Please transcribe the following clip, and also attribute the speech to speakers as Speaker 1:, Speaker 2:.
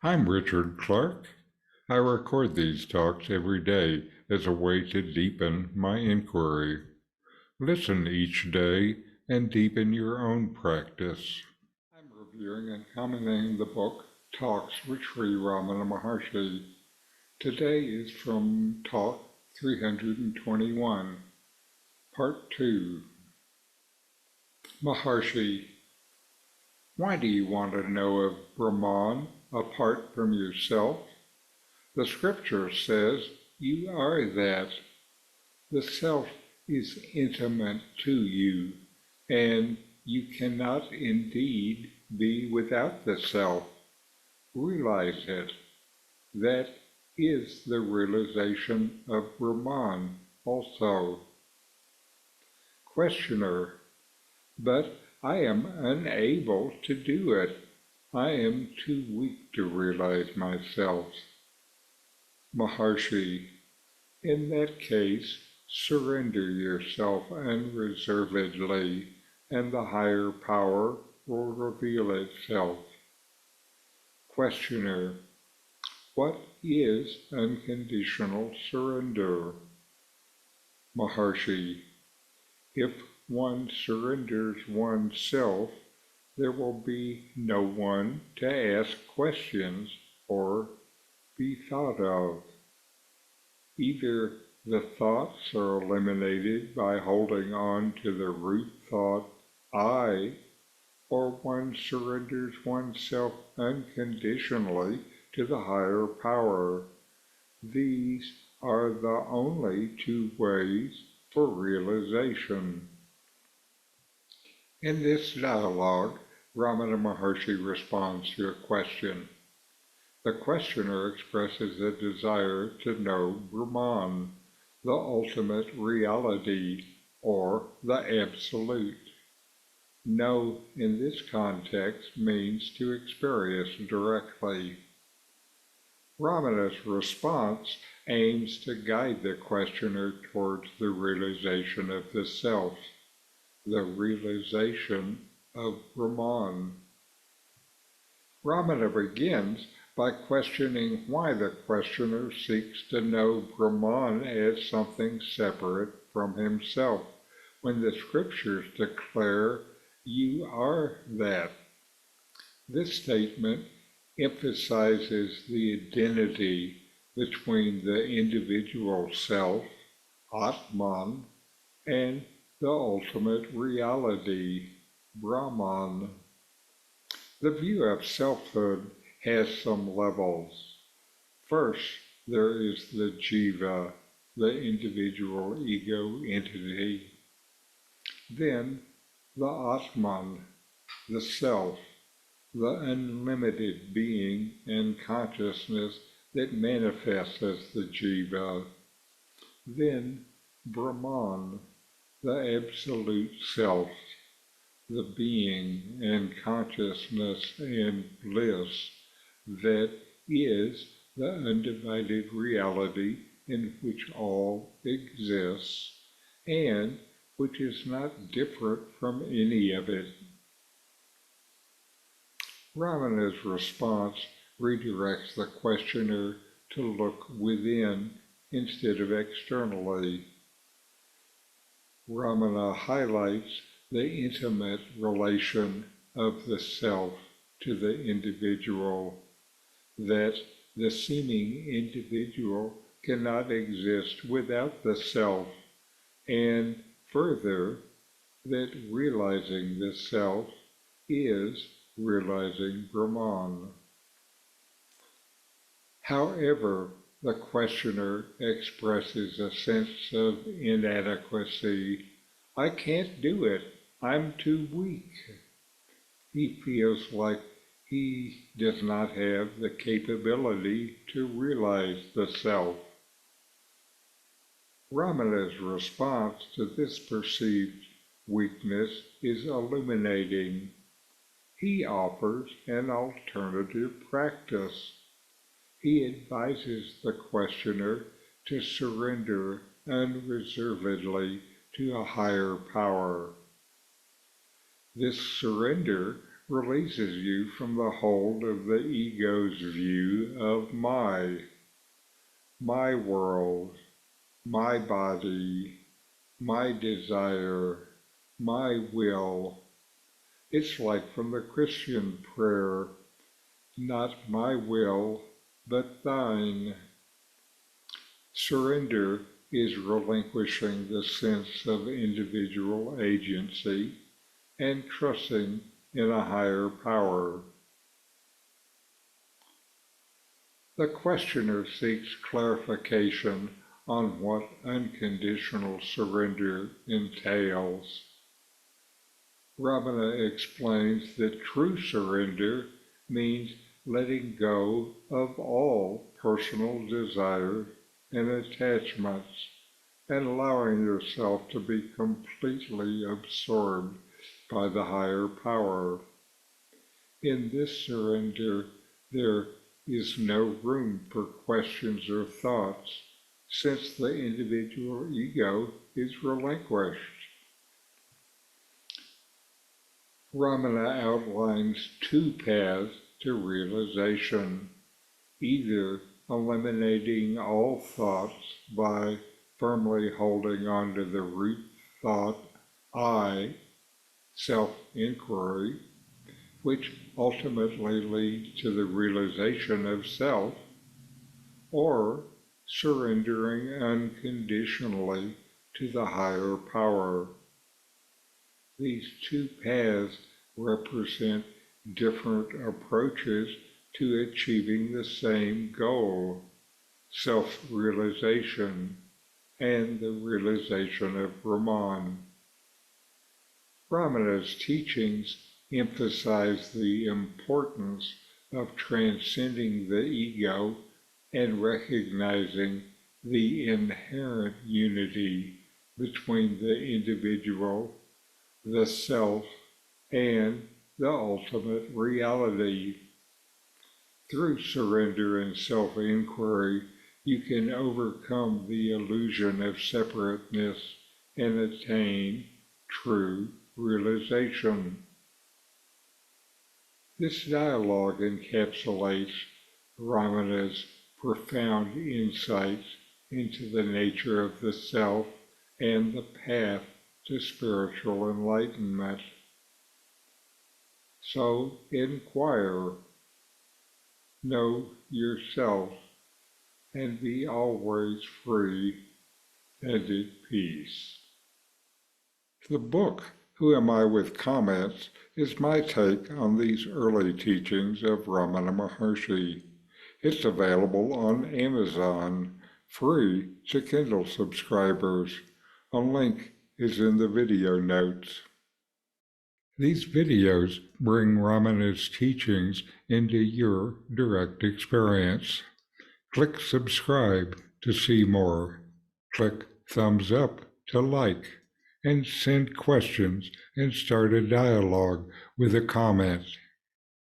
Speaker 1: I'm Richard Clarke. I record these talks every day as a way to deepen my inquiry. Listen each day and deepen your own practice. I'm reviewing and commenting the book Talks with Sri Ramana Maharshi. Today is from Talk 321, Part 2. Maharshi, why do you want to know of Brahman apart from yourself? The scripture says you are that. The self is intimate to you, and you cannot indeed be without the self. Realize it. That is the realization of Brahman also. Questioner, but I am unable to do it. I am too weak to realize myself. Maharshi, in that case, surrender yourself unreservedly, and the higher power will reveal itself. Questioner, what is unconditional surrender? Maharshi, if one surrenders oneself, there will be no one to ask questions or be thought of. Either the thoughts are eliminated by holding on to the root thought, I, or one surrenders oneself unconditionally to the higher power. These are the only two ways for realization. In this dialogue, Ramana Maharshi responds to a question. The questioner expresses a desire to know Brahman, the ultimate reality, or the absolute. Know in this context means to experience directly. Ramana's response aims to guide the questioner towards the realization of the self, the realization of Brahman. Ramana begins by questioning why the questioner seeks to know Brahman as something separate from himself, when the scriptures declare, you are that. This statement emphasizes the identity between the individual self, Atman, and the ultimate reality, Brahman. The view of selfhood has some levels. First, there is the jiva, the individual ego entity. Then, the Atman, the self, the unlimited being and consciousness that manifests as the jiva. Then, Brahman, the absolute self, the being and consciousness and bliss that is the undivided reality in which all exists, and which is not different from any of it. Ramana's response redirects the questioner to look within instead of externally. Ramana highlights the intimate relation of the self to the individual, that the seeming individual cannot exist without the self, and further, that realizing the self is realizing Brahman. However, the questioner expresses a sense of inadequacy. I can't do it. I'm too weak. He feels like he does not have the capability to realize the self. Ramana's response to this perceived weakness is illuminating. He offers an alternative practice. He advises the questioner to surrender unreservedly to a higher power. This surrender releases you from the hold of the ego's view of my world, my body, my desire, my will. It's like from the Christian prayer, not my will, but thine. Surrender is relinquishing the sense of individual agency and trusting in a higher power. The questioner seeks clarification on what unconditional surrender entails. Ramana explains that true surrender means letting go of all personal desires and attachments and allowing yourself to be completely absorbed by the higher power. In this surrender, there is no room for questions or thoughts, since the individual ego is relinquished. Ramana outlines two paths to realization, either eliminating all thoughts by firmly holding on to the root thought, I, self-inquiry, which ultimately leads to the realization of self, or surrendering unconditionally to the higher power. These two paths represent different approaches to achieving the same goal, self-realization, and the realization of Brahman. Ramana's teachings emphasize the importance of transcending the ego and recognizing the inherent unity between the individual, the self, and the ultimate reality. Through surrender and self-inquiry, you can overcome the illusion of separateness and attain true realization. This dialogue encapsulates Ramana's profound insights into the nature of the self and the path to spiritual enlightenment. So inquire, know yourself, and be always free and at peace. The book, Who Am I with Comments, is my take on these early teachings of Ramana Maharshi. It's available on Amazon, free to Kindle subscribers. A link is in the video notes. These videos bring Ramana's teachings into your direct experience. Click subscribe to see more. Click thumbs up to like, and send questions and start a dialogue with a comment.